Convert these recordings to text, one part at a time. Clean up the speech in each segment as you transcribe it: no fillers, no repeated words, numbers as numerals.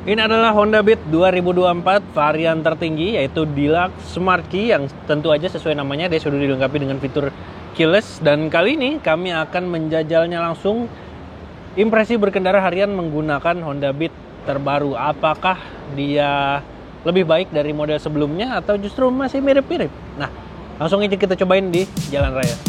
Ini adalah Honda Beat 2024 varian tertinggi, yaitu Deluxe Smart Key, yang tentu aja sesuai namanya dia sudah dilengkapi dengan fitur keyless. Dan kali ini kami akan menjajalnya langsung, impresi berkendara harian menggunakan Honda Beat terbaru. Apakah dia lebih baik dari model sebelumnya atau justru masih mirip-mirip? Nah, langsung aja kita cobain di jalan raya.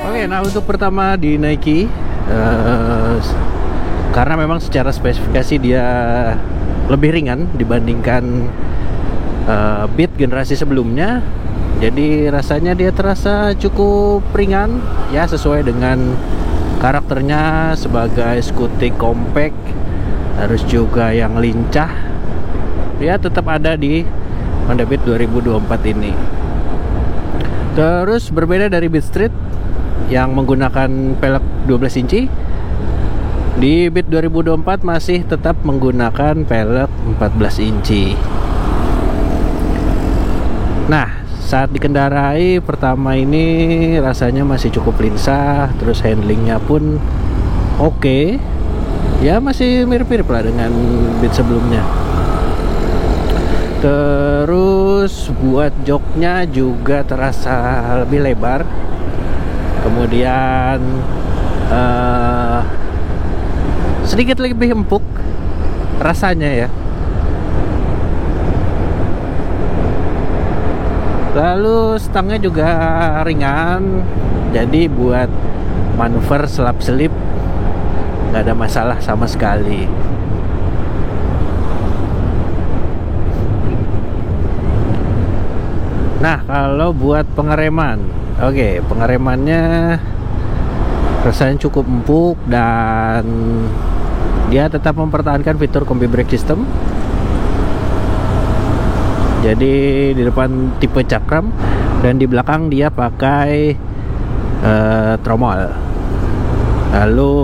Oke, nah untuk pertama dinaiki karena memang secara spesifikasi dia lebih ringan dibandingkan Beat generasi sebelumnya, jadi rasanya dia terasa cukup ringan ya, sesuai dengan karakternya sebagai skutik compact, harus juga yang lincah ya, tetap ada di Honda Beat 2024 ini. Terus berbeda dari Beat Street yang menggunakan pelek 12 inci, di Beat 2024 masih tetap menggunakan pelek 14 inci. Nah, saat dikendarai pertama ini rasanya masih cukup lincah, terus handlingnya pun oke. Ya masih mirip-mirip lah dengan Beat sebelumnya. Terus buat joknya juga terasa lebih lebar, kemudian sedikit lebih empuk rasanya ya. Lalu stangnya juga ringan, jadi buat manuver selap-selip nggak ada masalah sama sekali. Nah, kalau buat pengereman, oke, pengeremannya rasanya cukup empuk dan dia tetap mempertahankan fitur combi brake system. Jadi di depan tipe cakram dan di belakang dia pakai tromol. Lalu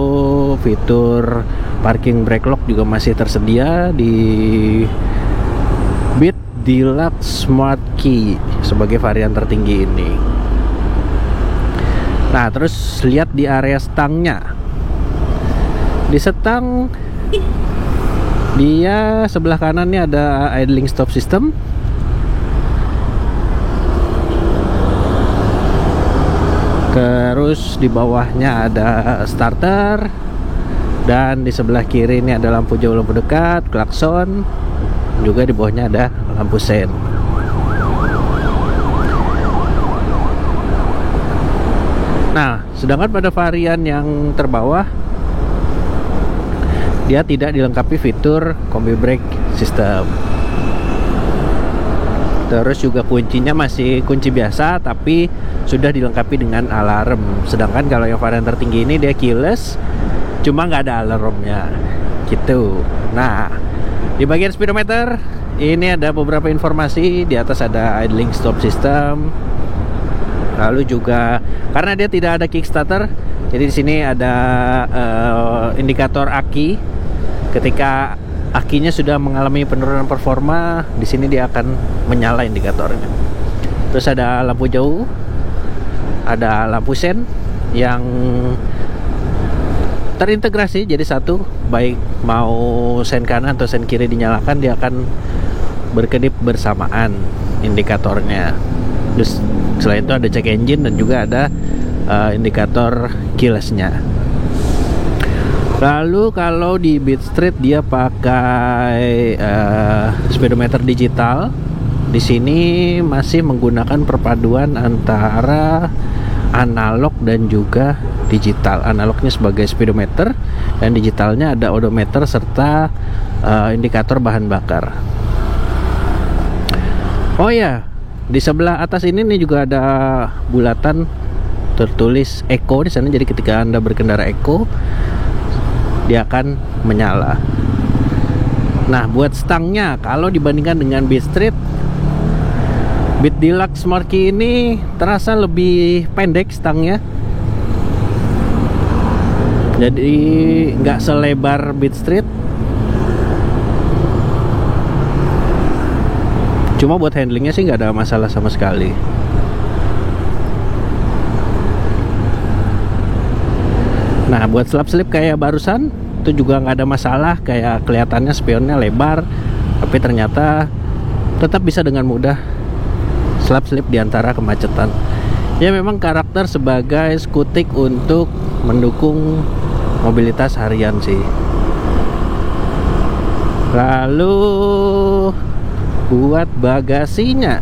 fitur parking brake lock juga masih tersedia di Beat Deluxe Smart Key sebagai varian tertinggi ini. Nah, terus lihat di area stangnya. Di setang dia sebelah kanannya ada idling stop system. Terus di bawahnya ada starter, dan di sebelah kiri ini ada lampu jauh, lampu dekat, klakson. Juga di bawahnya ada lampu sen. Nah, sedangkan pada varian yang terbawah dia tidak dilengkapi fitur combi brake system. Terus juga kuncinya masih kunci biasa, tapi sudah dilengkapi dengan alarm. Sedangkan kalau yang varian tertinggi ini dia keyless, cuma nggak ada alarmnya gitu. Nah, di bagian speedometer ini ada beberapa informasi. Di atas ada idling stop system. Lalu juga karena dia tidak ada kickstarter, jadi di sini ada indikator aki. Ketika akinya sudah mengalami penurunan performa, di sini dia akan menyala indikatornya. Terus ada lampu jauh, ada lampu sen yang terintegrasi jadi satu, baik mau sen kanan atau sen kiri dinyalakan, dia akan berkedip bersamaan indikatornya. Terus selain itu ada check engine dan juga ada indikator keylessnya. Lalu kalau di Beat Street dia pakai speedometer digital. Di sini masih menggunakan perpaduan antara analog dan juga digital, analognya sebagai speedometer dan digitalnya ada odometer serta indikator bahan bakar. Oh ya, di sebelah atas ini nih juga ada bulatan tertulis Eco di sana. Jadi ketika Anda berkendara Eco, dia akan menyala. Nah, buat stangnya, kalau dibandingkan dengan Beat Street, Beat Deluxe Marquee ini terasa lebih pendek stangnya. Jadi nggak selebar Beat Street. Cuma buat handlingnya sih nggak ada masalah sama sekali. Nah, buat slip kayak barusan itu juga nggak ada masalah. Kayak kelihatannya spionnya lebar, tapi ternyata tetap bisa dengan mudah slip di antara kemacetan. Ya memang karakter sebagai skutik untuk mendukung mobilitas harian sih. Lalu buat bagasinya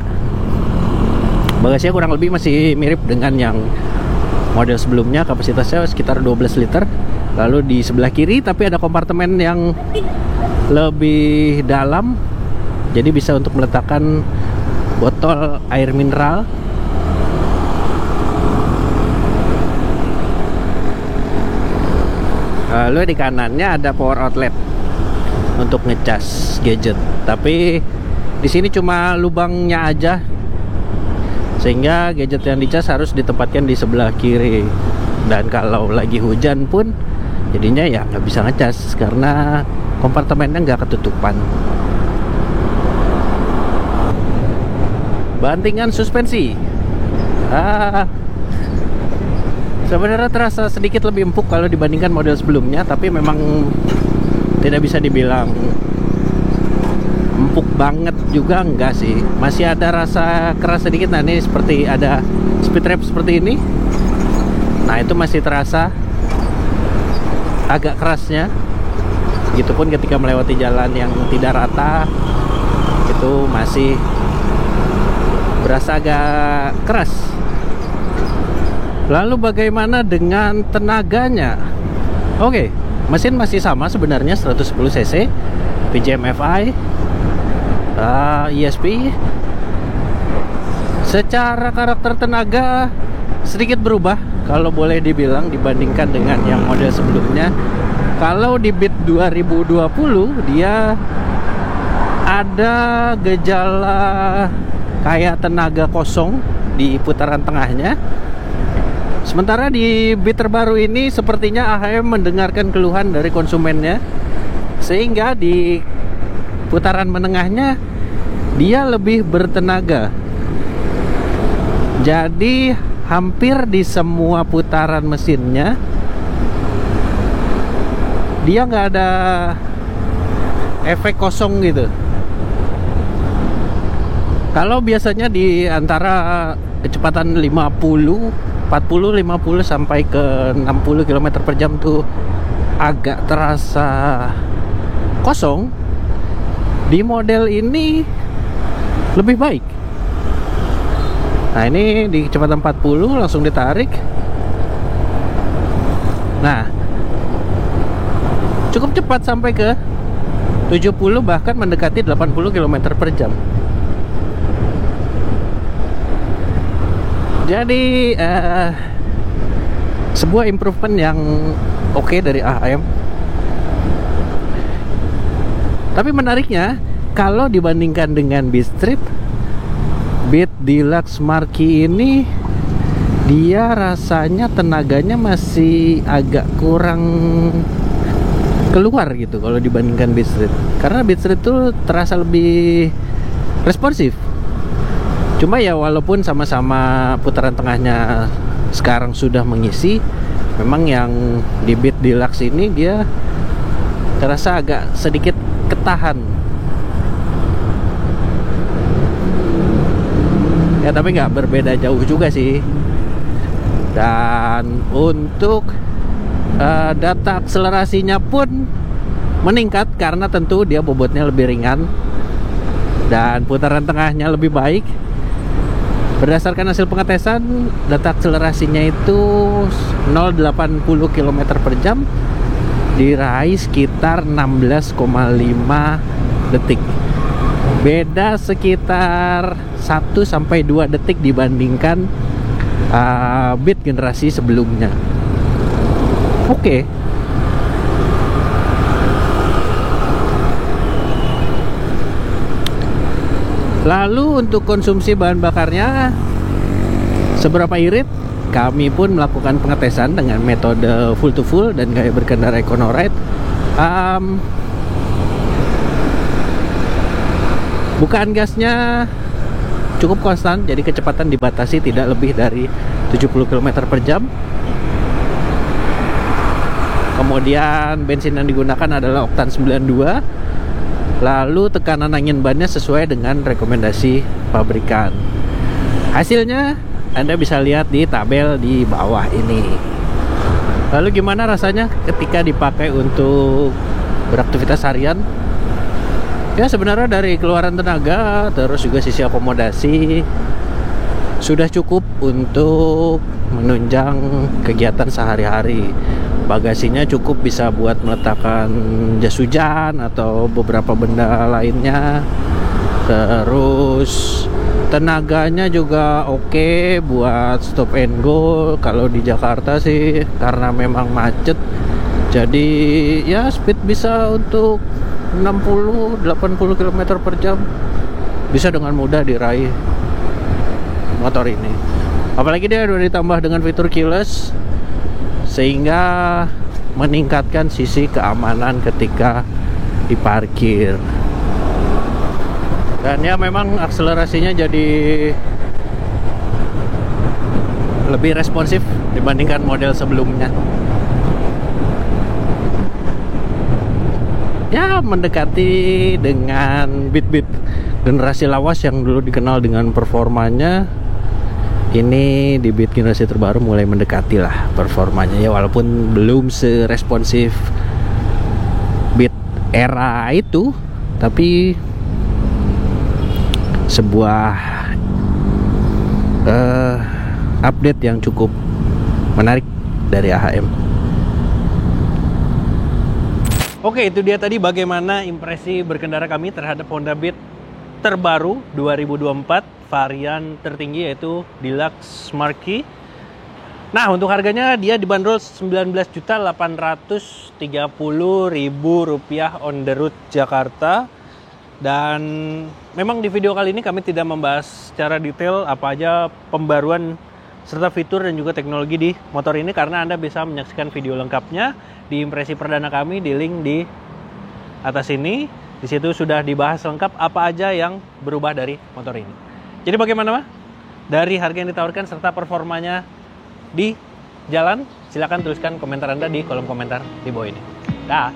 kurang lebih masih mirip dengan yang model sebelumnya. Kapasitasnya sekitar 12 liter. Lalu di sebelah kiri tapi ada kompartemen yang lebih dalam, jadi bisa untuk meletakkan botol air mineral. Lalu di kanannya ada power outlet untuk ngecas gadget, tapi di sini cuma lubangnya aja, sehingga gadget yang dicas harus ditempatkan di sebelah kiri. Dan kalau lagi hujan pun jadinya ya nggak bisa ngecas karena kompartemennya nggak ketutupan. Bantingan suspensi, sebenarnya terasa sedikit lebih empuk kalau dibandingkan model sebelumnya, tapi memang tidak bisa dibilang empuk banget juga, enggak sih. Masih ada rasa keras sedikit. Nah, ini seperti ada speed trap seperti ini. Nah, itu masih terasa agak kerasnya. Begitupun ketika melewati jalan yang tidak rata, itu masih berasa agak keras. Lalu bagaimana dengan tenaganya? Oke, mesin masih sama sebenarnya, 110 cc, PJM FI, ESP. Secara karakter tenaga sedikit berubah kalau boleh dibilang dibandingkan dengan yang model sebelumnya. Kalau di Beat 2020 dia ada gejala kayak tenaga kosong di putaran tengahnya. Sementara di Beat terbaru ini sepertinya AHM mendengarkan keluhan dari konsumennya, sehingga di putaran menengahnya dia lebih bertenaga. Jadi hampir di semua putaran mesinnya dia nggak ada efek kosong gitu. Kalau biasanya di antara kecepatan 40, 50 sampai ke 60 km per jam tuh agak terasa kosong. Di model ini lebih baik. Nah, ini di kecepatan 40 langsung ditarik. Nah, cukup cepat sampai ke 70, bahkan mendekati 80 km per jam. Jadi sebuah improvement yang oke dari AHM. Tapi menariknya, kalau dibandingkan dengan Beat Street, Beat Deluxe Marquee ini dia rasanya tenaganya masih agak kurang keluar gitu kalau dibandingkan Beat Street. Karena Beat Street itu terasa lebih responsif. Cuma ya walaupun sama-sama putaran tengahnya sekarang sudah mengisi, memang yang di Beat Deluxe ini dia terasa agak sedikit ketahan. Ya tapi nggak berbeda jauh juga sih. Dan untuk data akselerasinya pun meningkat karena tentu dia bobotnya lebih ringan dan putaran tengahnya lebih baik. Berdasarkan hasil pengetesan, data akselerasinya itu 0,80 km per jam diraih sekitar 16,5 detik. Beda sekitar 1-2 detik dibandingkan Beat generasi sebelumnya. Oke. Lalu untuk konsumsi bahan bakarnya seberapa irit? Kami pun melakukan pengetesan dengan metode full to full dan gaya berkendara EconoRide. Bukaan gasnya cukup konstan, jadi kecepatan dibatasi tidak lebih dari 70 km per jam. Kemudian bensin yang digunakan adalah oktan 92. Lalu tekanan angin bannya sesuai dengan rekomendasi pabrikan. Hasilnya Anda bisa lihat di tabel di bawah ini. Lalu gimana rasanya ketika dipakai untuk beraktivitas harian? Ya sebenarnya dari keluaran tenaga, terus juga sisi akomodasi sudah cukup untuk menunjang kegiatan sehari-hari. Bagasinya cukup bisa buat meletakkan jas hujan atau beberapa benda lainnya. Terus tenaganya juga oke buat stop and go. Kalau di Jakarta sih karena memang macet, jadi ya speed bisa untuk 60-80 km per jam bisa dengan mudah diraih motor ini. Apalagi dia udah ditambah dengan fitur keyless, sehingga meningkatkan sisi keamanan ketika diparkir. Dan ya memang akselerasinya jadi lebih responsif dibandingkan model sebelumnya. Ya mendekati dengan Beat generasi lawas yang dulu dikenal dengan performanya. Ini di Beat generasi terbaru mulai mendekati lah performanya ya, walaupun belum seresponsif Beat era itu, tapi sebuah update yang cukup menarik dari AHM. Oke, itu dia tadi bagaimana impresi berkendara kami terhadap Honda Beat terbaru 2024 varian tertinggi yaitu Deluxe Marquee. Nah, untuk harganya dia dibanderol Rp19.830.000 on the road Jakarta. Dan memang di video kali ini kami tidak membahas secara detail apa aja pembaruan serta fitur dan juga teknologi di motor ini, karena Anda bisa menyaksikan video lengkapnya di impresi perdana kami di link di atas ini. Di situ sudah dibahas lengkap apa aja yang berubah dari motor ini. Jadi bagaimana Mas? Dari harga yang ditawarkan serta performanya di jalan, silakan tuliskan komentar Anda di kolom komentar di bawah ini. Dah.